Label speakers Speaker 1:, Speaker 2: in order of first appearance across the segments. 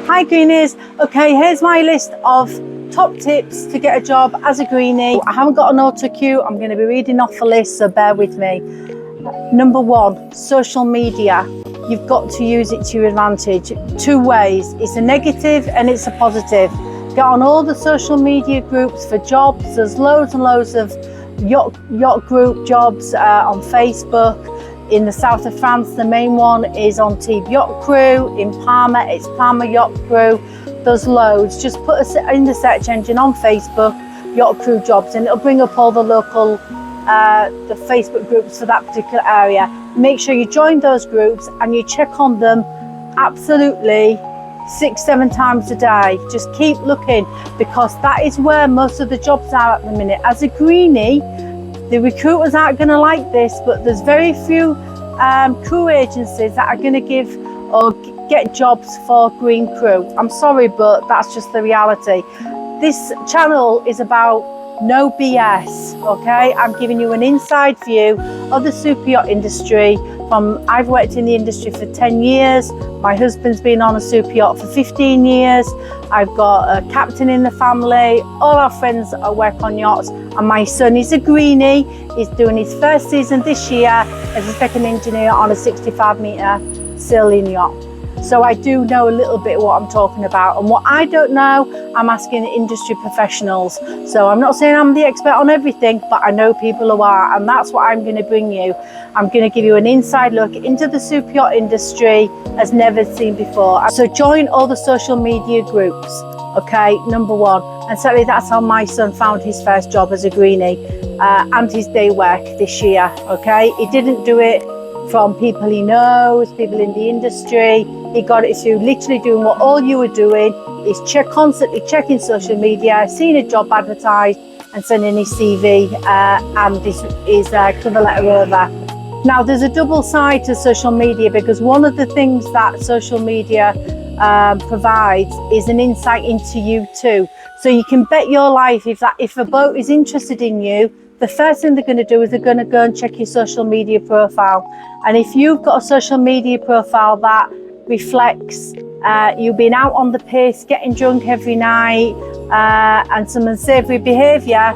Speaker 1: Hi Greenies. Okay, here's my list of top tips to get a job as a greenie. I haven't got an auto cue. I'm going to be reading off the list, so bear with me. Number one, social media. You've got to use it to your advantage. Two ways. It's a negative and it's a positive. Get on all the social media groups for jobs. There's loads and loads of yacht group jobs on Facebook. In the south of France, the main one is on Team Yacht Crew. In Parma, it's Parma Yacht Crew. There's loads. Just put in the search engine on Facebook, Yacht Crew jobs, and it'll bring up all the local the Facebook groups for that particular area. Make sure you join those groups and you check on them absolutely 6-7 times a day. Just keep looking, because that is where most of the jobs are at the minute. As a greenie, the recruiters aren't going to like this, but there's very few crew agencies that are going to give or get jobs for green crew. I'm sorry, but that's just the reality. This channel is about no BS, okay? I'm giving you an inside view of the super yacht industry. I've worked in the industry for 10 years. My husband's been on a super yacht for 15 years. I've got a captain in the family. All our friends work on yachts. And my son is a greenie. He's doing his first season this year as a second engineer on a 65-metre sailing yacht. So I do know a little bit what I'm talking about. And what I don't know, I'm asking industry professionals. So I'm not saying I'm the expert on everything, but I know people who are. And that's what I'm going to bring you. I'm going to give you an inside look into the super yacht industry as never seen before. So join all the social media groups, okay? Number one. And certainly that's how my son found his first job as a greenie and his day work this year, okay? He didn't do it from people he knows, people in the industry. He got it through literally doing what all you were doing, is constantly checking social media, seeing a job advertised and sending his CV and his cover letter over. Now, there's a double side to social media, because one of the things that social media provides is an insight into you too. So you can bet your life if a boat is interested in you, the first thing they're going to do is they're going to go and check your social media profile. And if you've got a social media profile that reflects you being out on the piss, getting drunk every night, and some unsavoury behaviour,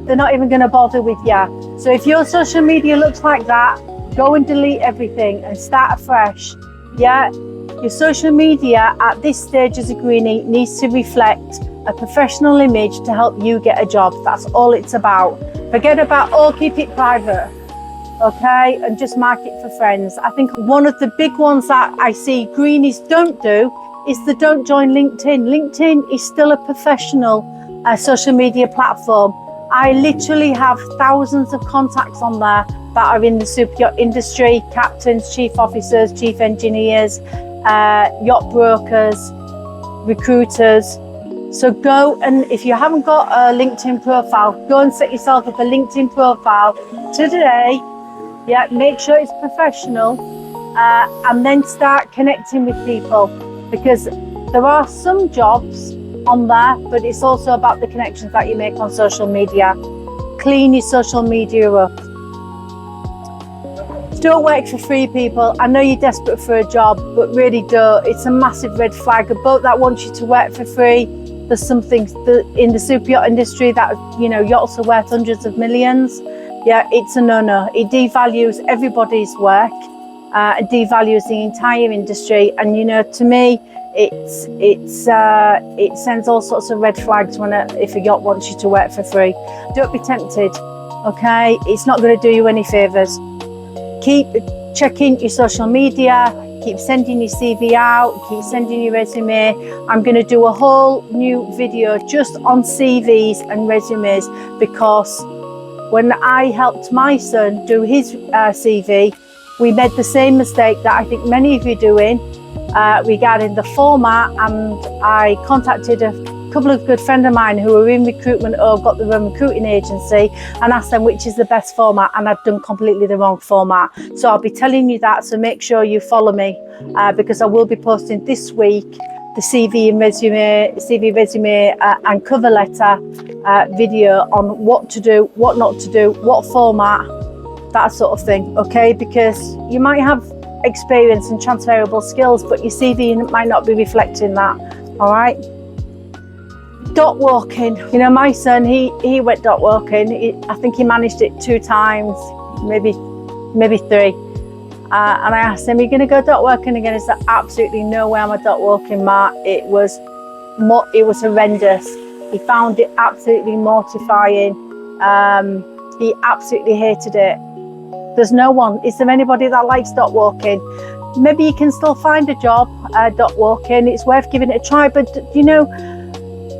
Speaker 1: they're not even going to bother with you. So if your social media looks like that, go and delete everything and start afresh. Yeah, your social media at this stage as a greenie needs to reflect a professional image to help you get a job. That's all it's about. Forget about all, keep it private, okay? And just mark it for friends. I think one of the big ones that I see greenies don't do is they don't join LinkedIn. LinkedIn is still a professional social media platform. I literally have thousands of contacts on there that are in the super yacht industry: captains, chief officers, chief engineers, yacht brokers, recruiters. So go, and if you haven't got a LinkedIn profile, go and set yourself up a LinkedIn profile today. Yeah, make sure it's professional, and then start connecting with people, because there are some jobs on there, but it's also about the connections that you make on social media. Clean your social media up. Don't work for free, people. I know you're desperate for a job, but really don't. It's a massive red flag. A boat that wants you to work for free. There's some things in the super yacht industry that, you know, yachts are worth hundreds of millions. Yeah, it's a no-no. It devalues everybody's work. It devalues the entire industry. And, you know, to me, it sends all sorts of red flags if a yacht wants you to work for free. Don't be tempted, okay? It's not going to do you any favours. Keep checking your social media. Keep sending your CV out, keep sending your resume. I'm going to do a whole new video just on CVs and resumes, because when I helped my son do his CV, we made the same mistake that I think many of you are doing regarding the format, and I contacted a couple of good friends of mine who were in recruitment or got their own recruiting agency and asked them which is the best format, and I've done completely the wrong format. So I'll be telling you that, so make sure you follow me because I will be posting this week the CV resume and cover letter video on what to do, what not to do, what format, that sort of thing, okay? Because you might have experience and transferable skills, but your CV might not be reflecting that. All right. Dock walking. You know, my son, he went dock walking. I think he managed it 2 times, maybe 3. And I asked him, "Are you going to go dock walking again?" He said, "Absolutely no way I'm a dock walking, Matt. It was horrendous. He found it absolutely mortifying. He absolutely hated it. Is there anybody that likes dock walking? Maybe you can still find a job dock walking. It's worth giving it a try. But you know,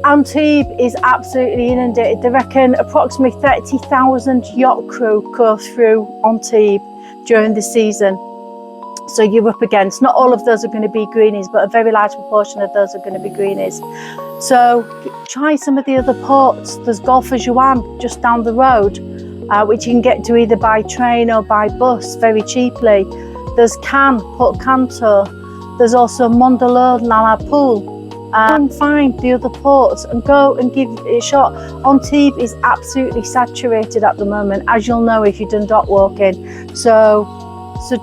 Speaker 1: Antibes is absolutely inundated. They reckon approximately 30,000 yacht crew go through Antibes during the season. So you're up against, not all of those are going to be greenies, but a very large proportion of those are going to be greenies. So try some of the other ports. There's Golfe Juan just down the road, which you can get to either by train or by bus very cheaply. There's Port Canto. There's also Mondelo, Nalapool. Find the other ports and go and give it a shot. Antibes is absolutely saturated at the moment, as you'll know if you've done dock walking. So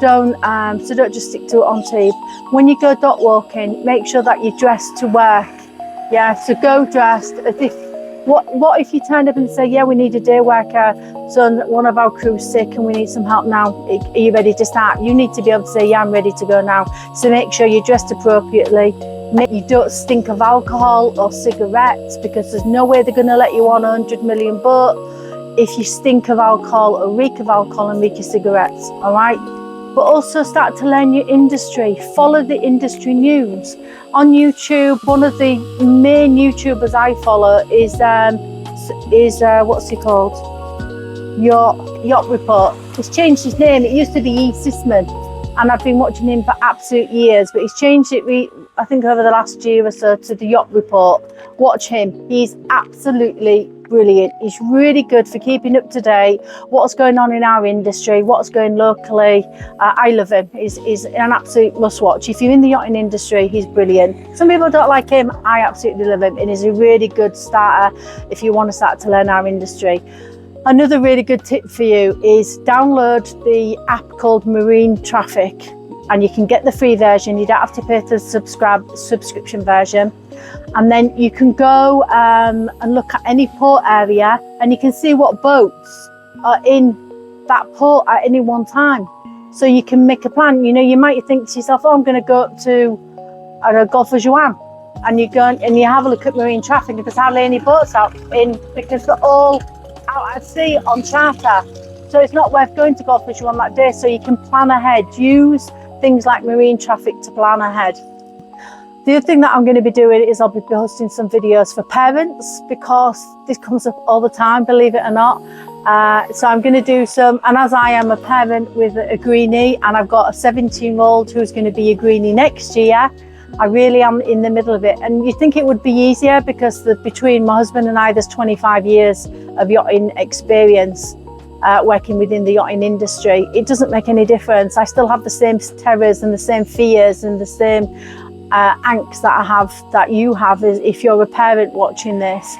Speaker 1: don't just stick to Antibes. When you go dock walking, make sure that you're dressed to work. Yeah, so go dressed as if. What if you turned up and say, "Yeah, we need a day worker, so one of our crew's sick and we need some help now. Are you ready to start?" You need to be able to say, "Yeah, I'm ready to go now." So make sure you're dressed appropriately. You don't stink of alcohol or cigarettes, because there's no way they're going to let you on a 100 million boat if you stink of alcohol or reek of alcohol and reek of cigarettes. All right. But also start to learn your industry. Follow the industry news on YouTube. One of the main YouTubers I follow is what's he called? Yacht Report. He's changed his name. It used to be E. Sisman, and I've been watching him for absolute years. But he's changed it. I think over the last year or so to the Yacht Report. Watch him. He's absolutely brilliant. He's really good for keeping up to date what's going on in our industry, what's going locally. I love him. He's an absolute must watch. If you're in the yachting industry, he's brilliant. Some people don't like him. I absolutely love him, and he's a really good starter if you want to start to learn our industry. Another really good tip for you is download the app called Marine Traffic, and you can get the free version. You don't have to pay the subscription version. And then you can go and look at any port area, and you can see what boats are in that port at any one time. So you can make a plan. You know, you might think to yourself, "Oh, I'm going to go up to Golfe Juan," and you go and you have a look at marine traffic, and there's hardly any boats out in, because they're all out at sea on charter. So it's not worth going to Golfe Juan that day. So you can plan ahead. Use things like marine traffic to plan ahead. The other thing that I'm going to be doing is I'll be posting some videos for parents, because this comes up all the time, believe it or not. So I'm going to do some, and as I am a parent with a greenie, and I've got a 17-year-old who's going to be a greenie next year, I really am in the middle of it. And you think it would be easier because between my husband and I, there's 25 years of yachting experience. Working within the yachting industry, it doesn't make any difference. I still have the same terrors and the same fears and the same angst that you have if you're a parent watching this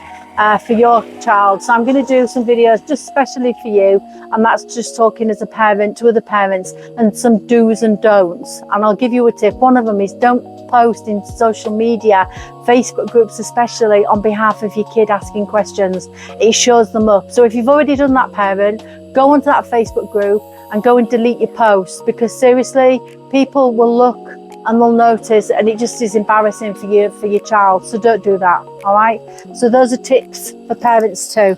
Speaker 1: for your child. So I'm going to do some videos just specially for you, and that's just talking as a parent to other parents and some do's and don'ts. And I'll give you a tip. One of them is don't post in social media, Facebook groups especially, on behalf of your kid asking questions. It shows them up. So if you've already done that, parent, go onto that Facebook group and go and delete your posts, because seriously, people will look and they'll notice, and it just is embarrassing for your child. So don't do that. All right. So those are tips for parents too.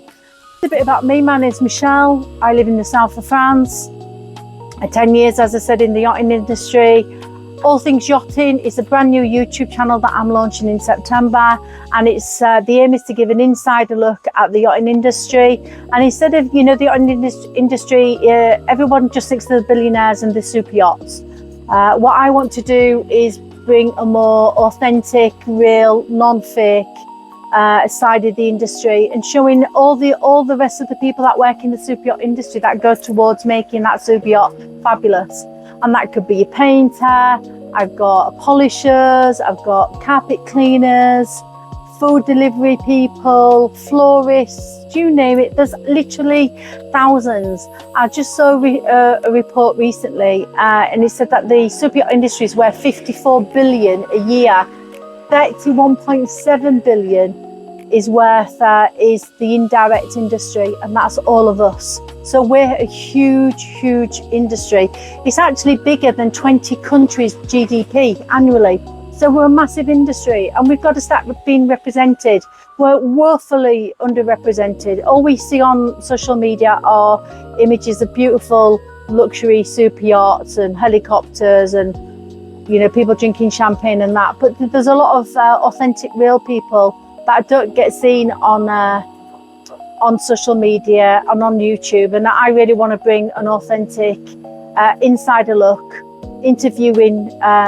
Speaker 1: A bit about me. My name's Michelle. I live in the south of France. 10 years, as I said, in the yachting industry. All Things Yachting is a brand new YouTube channel that I'm launching in September, and it's the aim is to give an insider look at the yachting industry. And instead of the yachting industry, everyone just thinks of the billionaires and the super yachts. What I want to do is bring a more authentic, real, non-fake side of the industry, and showing all the rest of the people that work in the super yacht industry that go towards making that super yacht fabulous. And that could be a painter, I've got polishers, I've got carpet cleaners, food delivery people, florists, you name it. There's literally thousands. I just saw a report recently, and it said that the superyacht industry is worth 54 billion a year. 31.7 billion is the indirect industry, and that's all of us. So we're a huge industry. It's actually bigger than 20 countries' GDP annually. So we're a massive industry, and we've got to start being represented. We're woefully underrepresented. All we see on social media are images of beautiful luxury super yachts and helicopters and, you know, people drinking champagne and that. But there's a lot of authentic, real people that don't get seen on social media and on YouTube. And I really want to bring an authentic insider look, interviewing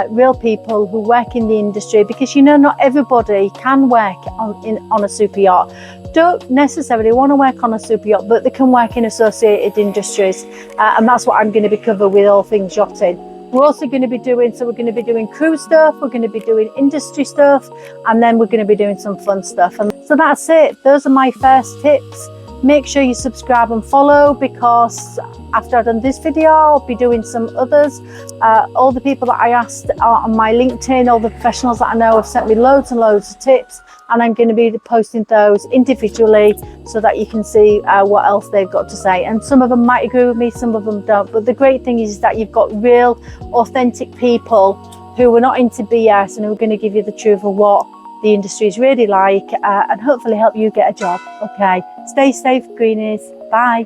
Speaker 1: real people who work in the industry, because, you know, not everybody can work on a super yacht. Don't necessarily want to work on a super yacht, but they can work in associated industries, and that's what I'm going to be covering with all things yachting. We're also going to be doing cruise stuff, we're going to be doing industry stuff, and then we're going to be doing some fun stuff. And so that's it. Those are my first tips. Make sure you subscribe and follow, because after I've done this video, I'll be doing some others. All the people that I asked on my LinkedIn, all the professionals that I know, have sent me loads and loads of tips, and I'm going to be posting those individually so that you can see what else they've got to say. And some of them might agree with me, some of them don't. But the great thing is that you've got real, authentic people who are not into BS and who are going to give you the truth of what the industry is really like, and hopefully help you get a job. Okay, stay safe, greenies. Bye.